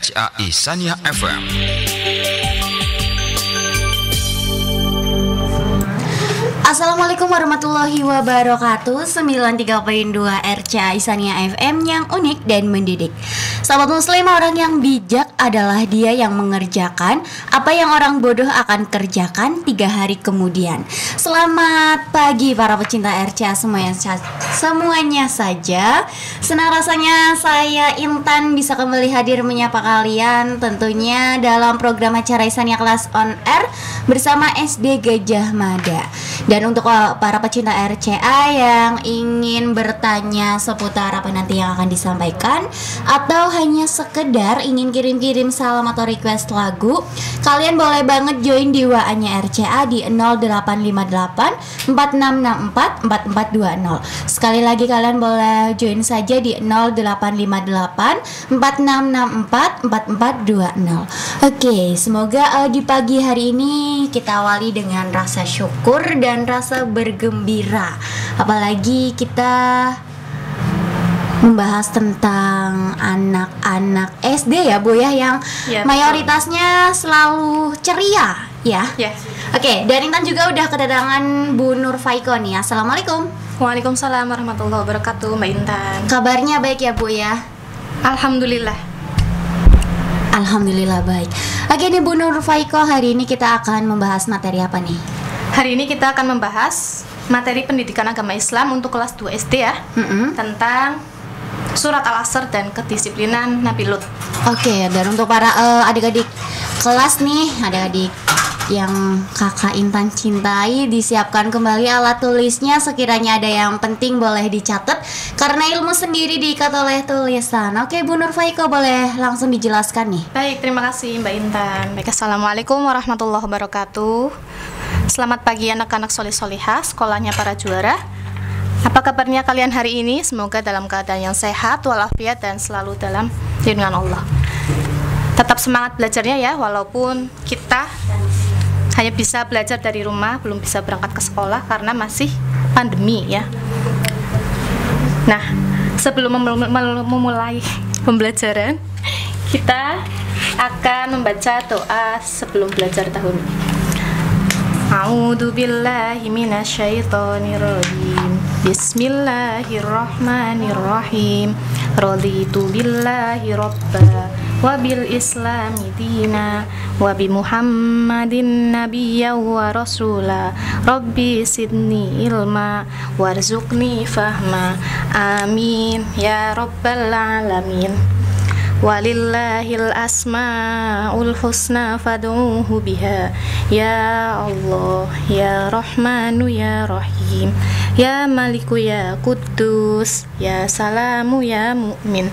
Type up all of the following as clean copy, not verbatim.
RCA Ihsaniyah FM. Assalamualaikum warahmatullahi wabarakatuh. 93.2 RCA Ihsaniyah FM yang unik dan mendidik. Sahabat muslim, orang yang bijak adalah dia yang mengerjakan apa yang orang bodoh akan kerjakan 3 hari kemudian. Selamat pagi para pecinta RCA semuanya saja. Senang rasanya saya Intan bisa kembali hadir menyapa kalian, tentunya dalam program acara Ihsaniyah Kelas On Air bersama SD Gajah Mada. Dan untuk para pecinta RCA yang ingin bertanya seputar apa nanti yang akan disampaikan, atau hanya sekedar ingin kirim-kirim salam atau request lagu, kalian boleh banget join di WA-nya RCA di 0858 4664 4420. Sekali lagi kalian boleh join saja di 0858 4664 4420. Oke, semoga di pagi hari ini kita awali dengan rasa syukur dan rasa bergembira. Apalagi kita membahas tentang anak-anak SD ya Bu ya, yang mayoritasnya selalu ceria ya. Oke, dan Intan juga udah kedatangan Bu Nur Faiko nih. Assalamualaikum. Waalaikumsalam warahmatullahi wabarakatuh, Mbak Intan. Kabarnya baik ya Bu ya? Alhamdulillah baik. Oke nih Bu Nur Faiko, hari ini kita akan membahas materi apa nih? Hari ini kita akan membahas materi pendidikan agama Islam untuk kelas 2 SD ya, tentang surat Al-Asr dan kedisiplinan Nabi Lut. Oke, dan untuk para adik-adik kelas nih, adik-adik yang kakak Intan cintai, disiapkan kembali alat tulisnya. Sekiranya ada yang penting boleh dicatat, karena ilmu sendiri diikat oleh tulisan. Oke Bu Nur Faiko, boleh langsung dijelaskan nih. Baik, terima kasih Mbak Intan. Baik, assalamualaikum warahmatullahi wabarakatuh. Selamat pagi anak-anak soleh-solehah, sekolahnya para juara. Apa kabarnya kalian hari ini? Semoga dalam keadaan yang sehat, walafiat, dan selalu dalam lindungan Allah. Tetap semangat belajarnya ya, walaupun kita hanya bisa belajar dari rumah, belum bisa berangkat ke sekolah karena masih pandemi ya. Nah, sebelum memulai pembelajaran, kita akan membaca doa sebelum belajar tahun ini. A'udzu billahi minasyaitonir rajim. Bismillahirrahmanirrahim. Raditu billahi rabba wa bil islami dina wa bi Muhammadin nabiyya wa rasula. Rabbi sidni ilma warzuqni fahma. Amin ya rabbal alamin. Walillahil asmaul husna fad'uhu biha. Ya Allah, ya Rahmanu, ya Rahim, ya Maliku, ya Quddus, ya Salamu, ya Mu'min,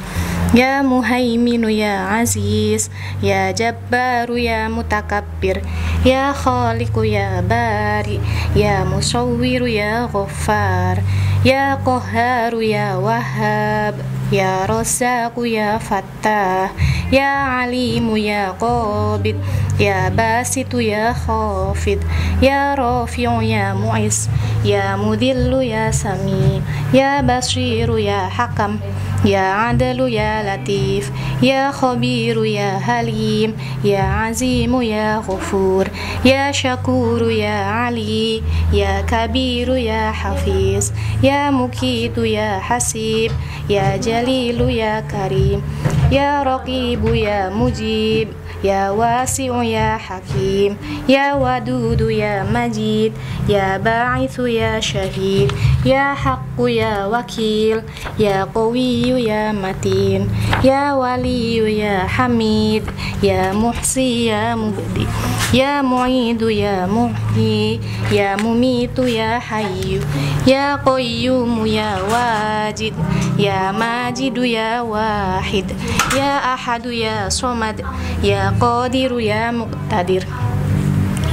ya Muhaiminu, ya Aziz, ya Jabbaru, ya Mutakabbir, ya Khaliqu, ya Bari, ya Musawwiru, ya Ghaffar, ya Qahharu, ya Wahhab, ya Razzaqu, ya Fattah, ya Alimu, ya Qabid, ya Basitu, ya Khafid, ya Rafi'u, ya Mu'is, ya Mudillu, ya Sami, ya Basiru, ya Hakam, ya Adalu, ya Latif, ya Khabiru, ya Halim, ya Azimu, ya Ghafur, ya Syakuru, ya Ali, ya Kabiru, ya Hafiz, ya Mukitu, ya Hasib, ya Jalilu, ya Karim, ya Raqibu, ya Mujib, ya Wasi'u, ya Hakim, ya Wadudu, ya Majid, ya Ba'ithu, ya Syahid, ya Haqqu, ya Wakil, ya Qawiyu, ya Matin, ya Waliyu, ya Hamid, ya Muhsi, ya Mubdi, ya Mu'idu, ya Muhyi, ya Mumitu, ya Hayyu, ya Qayyumu, ya Wajid, ya Majidu, ya Wahid, ya Ahadu, ya Somad, ya Qadiru, ya Muqtadir,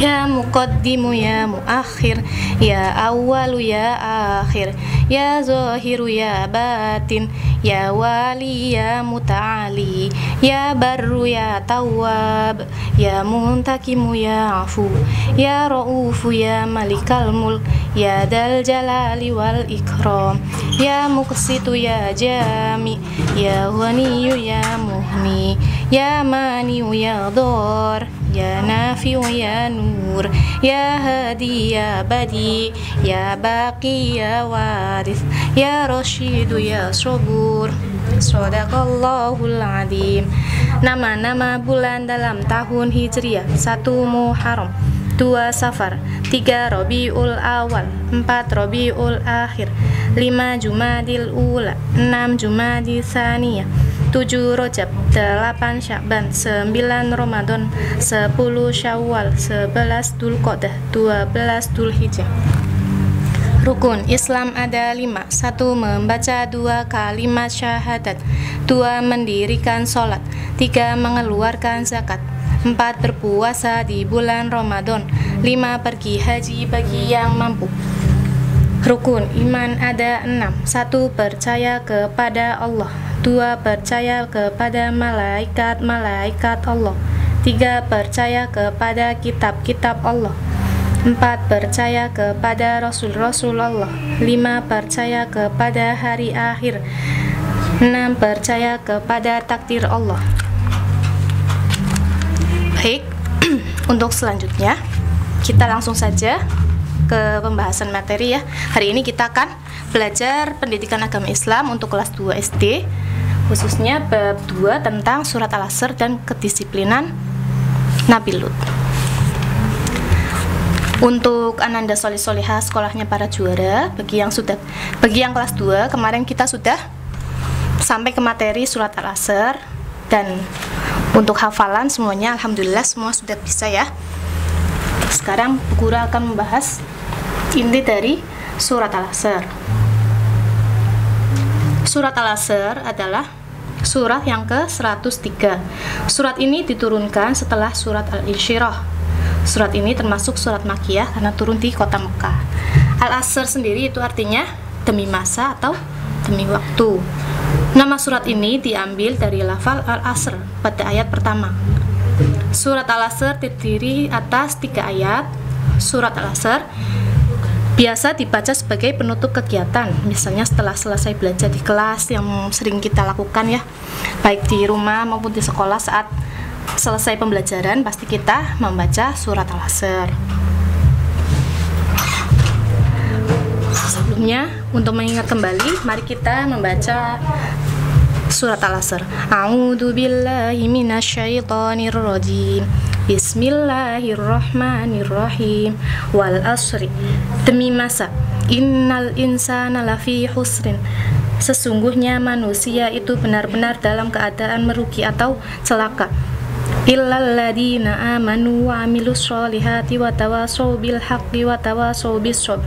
ya Muqaddimu, ya Muakhir, ya Awwalu, ya Akhir, ya Zahiru, ya Batin, ya Wali, ya Muta'ali, ya Barru, ya Tawwab, ya Muntakimu, ya Afu, ya Ra'ufu, ya Malikal Mulk, ya Dal Jalali wal Ikram, ya Muqsitu, ya Jami, ya Ghaniyu, ya Muhni, Ya Mani'u ya Dhar, Ya Nafi'u ya Nur, Ya Hadi ya Badi, Ya Baqi ya Waris, Ya Rashidu ya Sabur. Shadaqallahul Adzim. Nama-nama bulan dalam tahun Hijriah: 1 Muharram, 2 Safar, 3 Rabiul Awal, 4 Rabiul Akhir, 5 Jumadil Ula, 6 Jumadil Tsaniyah, 7 Rajab, 8 Sya'ban, 9 Ramadan, 10 Syawal, 11 Dzulqa'dah, 12 Dzulhijjah. Rukun Islam ada 5. 1. Membaca 2 kalimat syahadat, 2 mendirikan sholat, 3 mengeluarkan zakat, 4 berpuasa di bulan Ramadan, 5 pergi haji bagi yang mampu. Rukun iman ada 6. 1. Percaya kepada Allah, 2 percaya kepada malaikat-malaikat Allah, 3 percaya kepada kitab-kitab Allah, 4 percaya kepada Rasul-Rasul Allah, 5 percaya kepada hari akhir, 6 percaya kepada takdir Allah. Baik, untuk selanjutnya kita langsung saja ke pembahasan materi ya. Hari ini kita akan belajar pendidikan agama Islam untuk kelas 2 SD, khususnya bab 2 tentang surat Al-Asr dan kedisiplinan Nabi Lut. Untuk Ananda Solih-Solihah sekolahnya para juara, bagi yang kelas 2, kemarin kita sudah sampai ke materi surat Al-Asr, dan untuk hafalan semuanya alhamdulillah semua sudah bisa ya. Sekarang Bu Guru akan membahas inti dari surat Al-Asr. Surat Al-Asr adalah surat yang ke-103. Surat ini diturunkan setelah surat Al-Insyirah. Surat ini termasuk surat Makkiyah karena turun di kota Mekah. Al-Asr sendiri itu artinya demi masa atau demi waktu. Nama surat ini diambil dari lafal Al-Asr pada ayat pertama. Surat Al-Asr terdiri atas 3 ayat. Surat Al-Asr biasa dibaca sebagai penutup kegiatan, misalnya setelah selesai belajar di kelas yang sering kita lakukan ya, baik di rumah maupun di sekolah. Saat selesai pembelajaran pasti kita membaca surat Al-Asr. Sebelumnya, untuk mengingat kembali, mari kita membaca surat Al-Asr. A'udzu billahi minasyaitonir rajim. Bismillahirrahmanirrahim. Wal asri, demi masa. Innal insana lafi husrin, sesungguhnya manusia itu benar-benar dalam keadaan merugi atau celaka. Illal ladina amanu wa amilus sholihati wa tawasaw bil haqqi wa tawasaw bis sabr,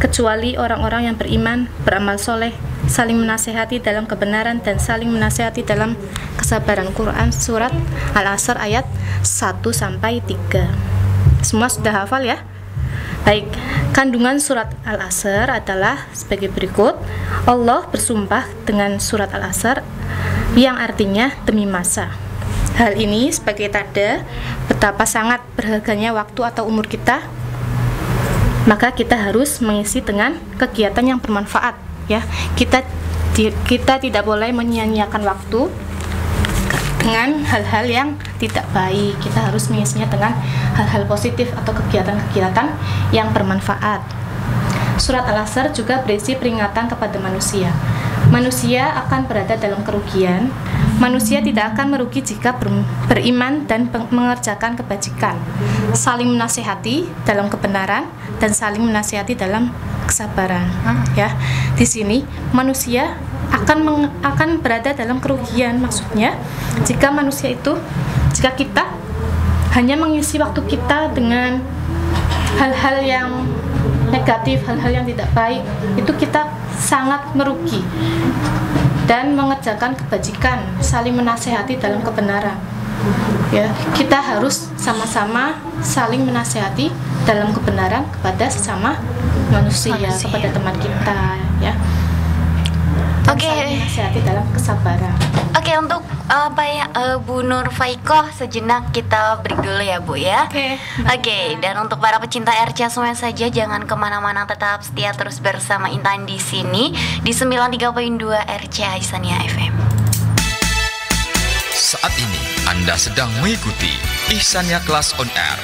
kecuali orang-orang yang beriman, beramal soleh, saling menasehati dalam kebenaran dan saling menasehati dalam kesabaran. Quran surat Al-Asr ayat 1-3. Semua sudah hafal ya? Baik, kandungan surat Al-Asr adalah sebagai berikut. Allah bersumpah dengan surat Al-Asr yang artinya demi masa. Hal ini sebagai tanda betapa sangat berharganya waktu atau umur kita, maka kita harus mengisi dengan kegiatan yang bermanfaat ya. Kita tidak boleh menyia-nyiakan waktu dengan hal-hal yang tidak baik. Kita harus mengisinya dengan hal-hal positif atau kegiatan-kegiatan yang bermanfaat. Surat Al-Asr juga berisi peringatan kepada manusia. Manusia akan berada dalam kerugian. Manusia tidak akan merugi jika beriman dan mengerjakan kebajikan, saling menasihati dalam kebenaran dan saling menasihati dalam kesabaran. Ya, di sini manusia akan berada dalam kerugian. Maksudnya, jika kita hanya mengisi waktu kita dengan hal-hal yang negatif, hal-hal yang tidak baik, itu kita sangat merugi. Dan mengerjakan kebajikan, saling menasehati dalam kebenaran. Ya, kita harus sama-sama saling menasehati dalam kebenaran kepada sesama manusia. Kepada teman kita, ya. Oke. Saling menasehati dalam kesabaran. Oke, untuk Bu Nur Faikoh, sejenak kita break dulu ya Bu ya. Oke, dan untuk para pecinta RCA semuanya saja, jangan kemana-mana, tetap setia terus bersama Intan di sini di 93.2 RCA Isania FM. Saat ini Anda sedang mengikuti Ihsaniyah Kelas On Air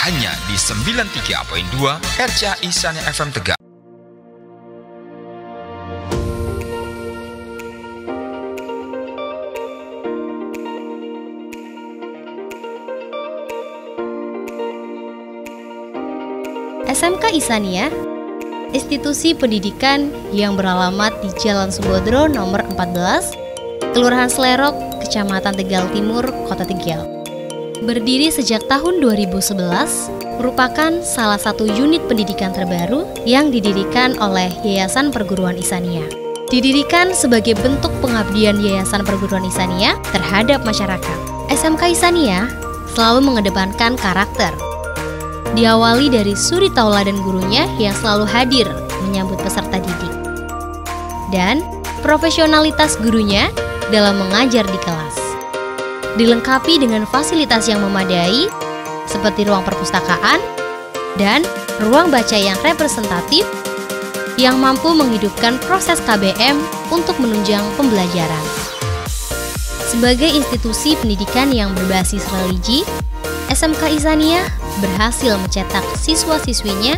hanya di 93.2 RCA Ihsaniyah FM Tegal. SMK Ihsaniyah, institusi pendidikan yang beralamat di Jalan Subodro nomor 14, Kelurahan Slerok, Kecamatan Tegal Timur, Kota Tegal. Berdiri sejak tahun 2011, merupakan salah satu unit pendidikan terbaru yang didirikan oleh Yayasan Perguruan Ihsaniyah. Didirikan sebagai bentuk pengabdian Yayasan Perguruan Ihsaniyah terhadap masyarakat. SMK Ihsaniyah selalu mengedepankan karakter. Diawali dari suri tauladan gurunya yang selalu hadir menyambut peserta didik, dan profesionalitas gurunya dalam mengajar di kelas. Dilengkapi dengan fasilitas yang memadai seperti ruang perpustakaan dan ruang baca yang representatif yang mampu menghidupkan proses KBM untuk menunjang pembelajaran. Sebagai institusi pendidikan yang berbasis religi, SMK Ihsaniyah berhasil mencetak siswa-siswinya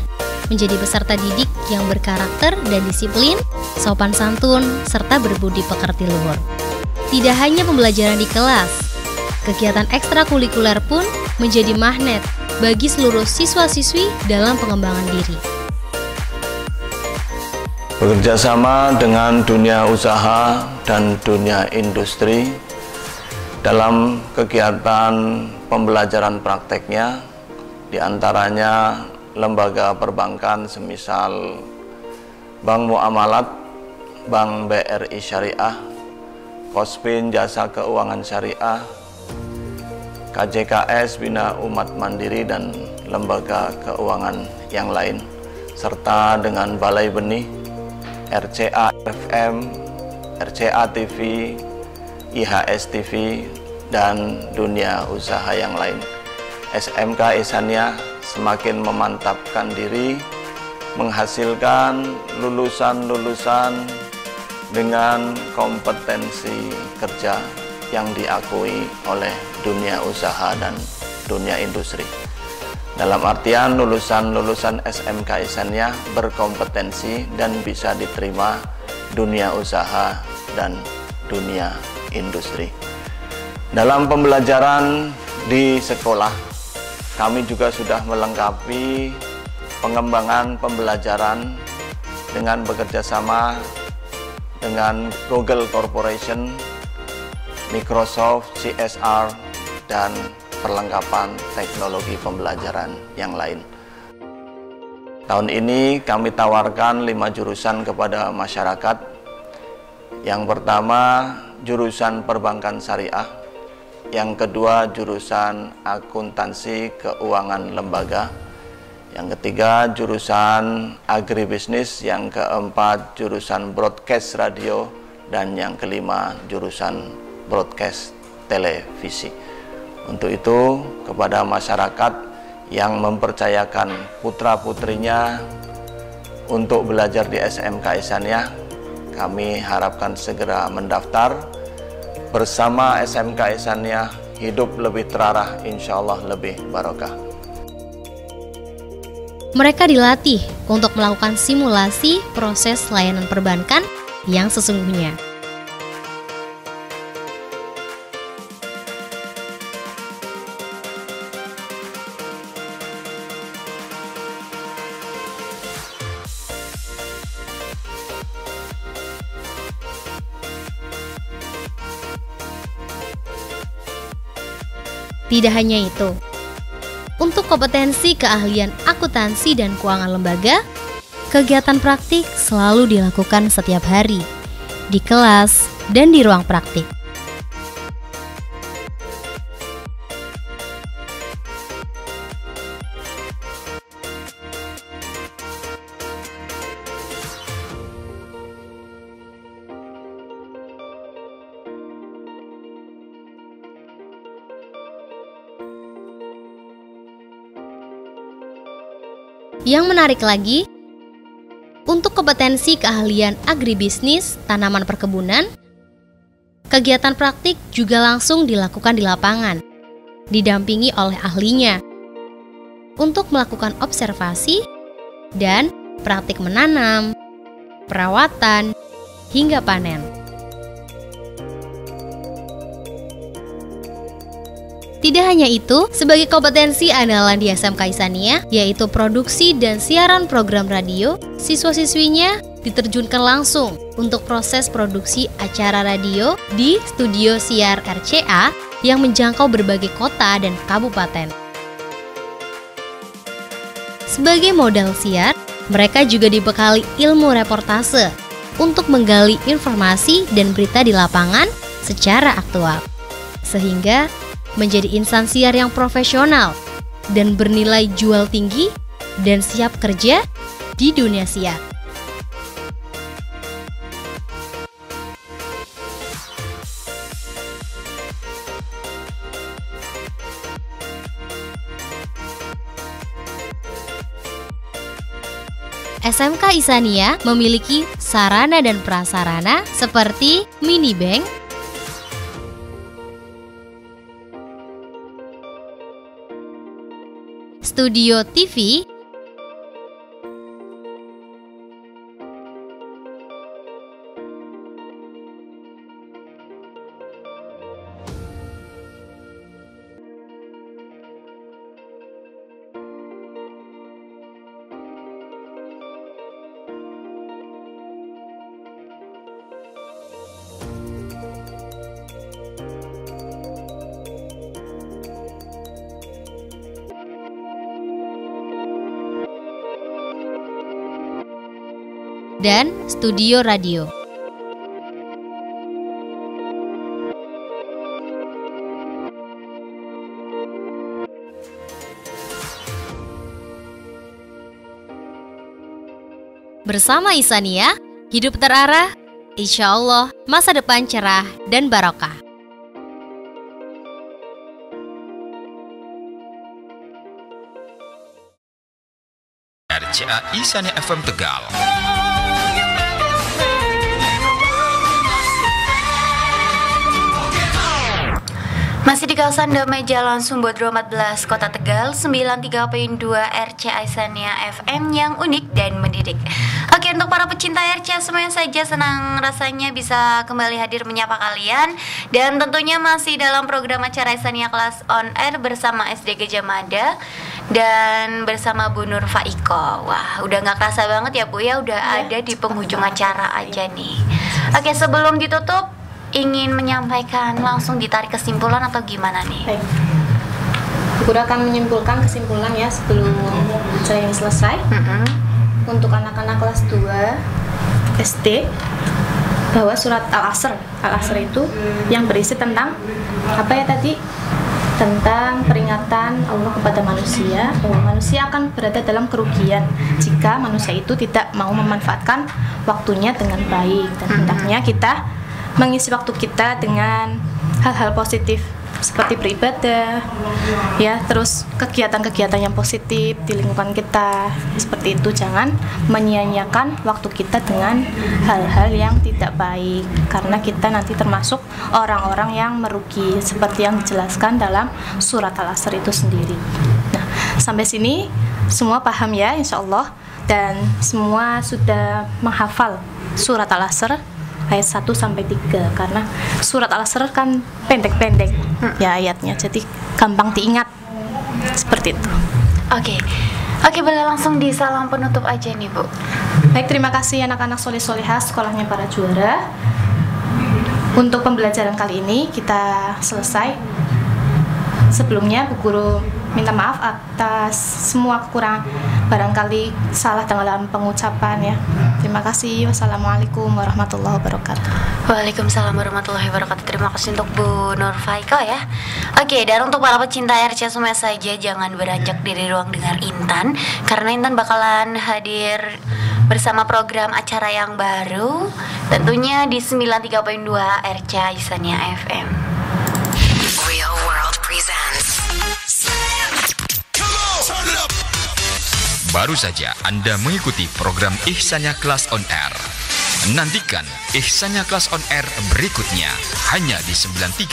menjadi peserta didik yang berkarakter dan disiplin, sopan santun, serta berbudi pekerti luhur. Tidak hanya pembelajaran di kelas, kegiatan ekstrakurikuler pun menjadi magnet bagi seluruh siswa-siswi dalam pengembangan diri. Bekerja sama dengan dunia usaha dan dunia industri dalam kegiatan pembelajaran prakteknya, diantaranya lembaga perbankan semisal Bank Muamalat, Bank BRI Syariah, Kospin Jasa Keuangan Syariah, KJKS Bina Umat Mandiri dan lembaga keuangan yang lain, serta dengan Balai Benih, RCA FM, RCA TV, IHS TV, dan dunia usaha yang lain. SMK Ihsaniyah semakin memantapkan diri, menghasilkan lulusan-lulusan dengan kompetensi kerja yang diakui oleh dunia usaha dan dunia industri. Dalam artian lulusan-lulusan SMK Ihsaniyah berkompetensi dan bisa diterima dunia usaha dan dunia industri. Dalam pembelajaran di sekolah, kami juga sudah melengkapi pengembangan pembelajaran dengan bekerja sama dengan Google Corporation, Microsoft, CSR, dan perlengkapan teknologi pembelajaran yang lain. Tahun ini kami tawarkan 5 jurusan kepada masyarakat. Yang pertama, jurusan perbankan syariah. Yang kedua, jurusan akuntansi keuangan lembaga. Yang ketiga, jurusan agribisnis. Yang keempat, jurusan broadcast radio. Dan yang kelima, jurusan broadcast televisi. Untuk itu, kepada masyarakat yang mempercayakan putra-putrinya untuk belajar di SMK Ihsaniyah, kami harapkan segera mendaftar. Bersama SMK Ihsaniyah, hidup lebih terarah, insya Allah lebih barokah. Mereka dilatih untuk melakukan simulasi proses layanan perbankan yang sesungguhnya. Tidak hanya itu, untuk kompetensi keahlian akuntansi dan keuangan lembaga, kegiatan praktik selalu dilakukan setiap hari, di kelas dan di ruang praktik. Yang menarik lagi, untuk kompetensi keahlian agribisnis tanaman perkebunan, Kegiatan praktik juga langsung dilakukan di lapangan, didampingi oleh ahlinya, untuk melakukan observasi dan praktik menanam, perawatan, hingga panen. Tidak hanya itu, sebagai kompetensi andalan di SMK Ihsaniyah, yaitu produksi dan siaran program radio, siswa-siswinya diterjunkan langsung untuk proses produksi acara radio di studio siar RCA yang menjangkau berbagai kota dan kabupaten. Sebagai modal siar, mereka juga dibekali ilmu reportase untuk menggali informasi dan berita di lapangan secara aktual, sehingga menjadi insan siar yang profesional dan bernilai jual tinggi dan siap kerja di dunia siar. SMK Ihsaniyah memiliki sarana dan prasarana seperti mini bank, studio TV, dan studio radio. Bersama Ihsaniyah, hidup terarah, insya Allah masa depan cerah dan barokah. RCA Ihsaniyah FM Tegal. Masih di kawasan Damai Jalan Sumbodro 14 Kota Tegal, 93.2 RCA Ihsaniyah FM yang unik dan mendidik. Oke, untuk para pecinta RCA semuanya saja, senang rasanya bisa kembali hadir menyapa kalian. Dan tentunya masih dalam program acara Ihsaniyah Kelas On Air bersama SD Gajah Mada dan bersama Bu Nur Faiko. Wah, udah gak kerasa banget ya Bu ya, udah ada di penghujung acara aja nih. Oke, sebelum ditutup, ingin menyampaikan langsung ditarik kesimpulan atau gimana nih? Baik. Aku akan menyimpulkan kesimpulan ya sebelum saya ini selesai. Untuk anak-anak kelas 2 SD, bahwa surat Al-Asr itu yang berisi tentang apa ya tadi? Tentang peringatan Allah kepada manusia bahwa manusia akan berada dalam kerugian jika manusia itu tidak mau memanfaatkan waktunya dengan baik, dan hendaknya kita mengisi waktu kita dengan hal-hal positif seperti beribadah ya, terus kegiatan-kegiatan yang positif di lingkungan kita seperti itu. Jangan menyia-nyiakan waktu kita dengan hal-hal yang tidak baik, karena kita nanti termasuk orang-orang yang merugi seperti yang dijelaskan dalam surat Al-Asr itu sendiri. Nah, sampai sini semua paham ya insya Allah, dan semua sudah menghafal surat Al-Asr ayat 1 sampai 3, karena surat Al-Asr kan pendek-pendek ya ayatnya, jadi gampang diingat seperti itu. Oke, boleh langsung di salam penutup aja nih Bu. Baik, terima kasih anak-anak soleh-solehah sekolahnya para juara. Untuk pembelajaran kali ini kita selesai. Sebelumnya Bu Guru minta maaf atas semua kekurangan, barangkali salah dalam pengucapan ya. Terima kasih. Wassalamualaikum warahmatullahi wabarakatuh. Waalaikumsalam warahmatullahi wabarakatuh. Terima kasih untuk Bu Nur Faiko ya. Oke, dan untuk para pecinta RCA semua saja, jangan beranjak dari ruang dengar Intan, karena Intan bakalan hadir bersama program acara yang baru, tentunya di 93.2 RCA Ihsaniyah FM. Real World presents. Baru saja Anda mengikuti program Ihsaniyah Kelas On Air. Nantikan Ihsannya Kelas On Air berikutnya hanya di 93